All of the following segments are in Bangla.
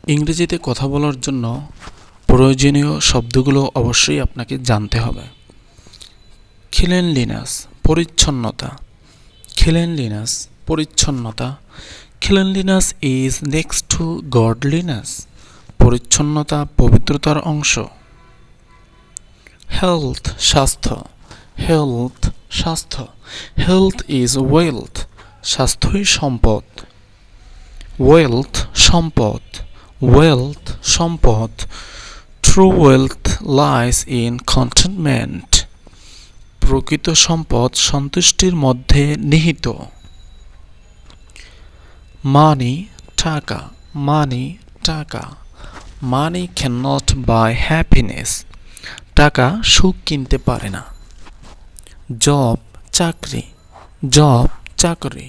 ইংরেজিতে কথা বলার জন্য প্রয়োজনীয় শব্দগুলো অবশ্যই আপনাকে জানতে হবে। ক্লিনলিনেস পরিচ্ছন্নতা, ক্লিনলিনেস পরিচ্ছন্নতা। Cleanliness is next to godliness, পরিচ্ছন্নতা পবিত্রতার অংশ। হেলথ স্বাস্থ্য, হেলথ স্বাস্থ্য। হেলথ ইজ ওয়েলথ, স্বাস্থ্যই সম্পদ। ওয়েলথ সম্পদ, ওয়েলথ সম্পদ। True wealth lies in containment, প্রকৃত সম্পদ সন্তুষ্টির মধ্যে নিহিত। মানি টাকা, মানি টাকা। মানি ক্যানট বাই হ্যাপিনেস, টাকা সুখ কিনতে পারে না। জব চাকরি, জব চাকরি।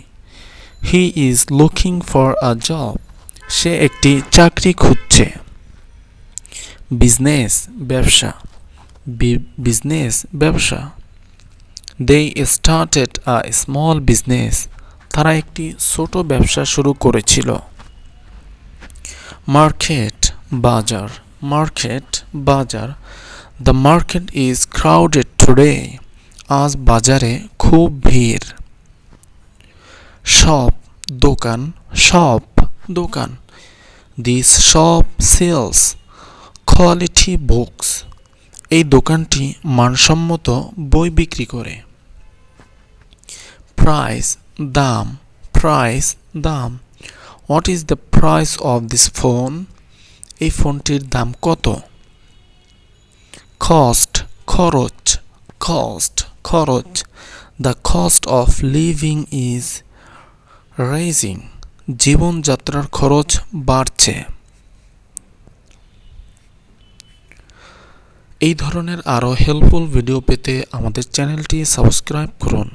He is looking for a job, সে একটি চাকরি খুঁজছে। বিজনেস ব্যবসা, বিজনেস ব্যবসা। They started a small business, তারা একটি ছোট ব্যবসা শুরু করেছিল। মার্কেট বাজার, মার্কেট বাজার। The market is crowded today, আজ বাজারে খুব ভিড়। শপ দোকান, শপ দোকান। This shop sells quality books, এই দোকানটি মানসম্মত বই বিক্রি করে। প্রাইস দাম, প্রাইস দাম। What is the price of this phone, এই ফোনটির দাম কত। কস্ট খরচ, কস্ট খরচ। The cost of living is rising, জীবনযাত্রার খরচ বাড়ছে। এই ধরনের আরও হেল্পফুল ভিডিও পেতে আমাদের চ্যানেলটি সাবস্ক্রাইব করুন।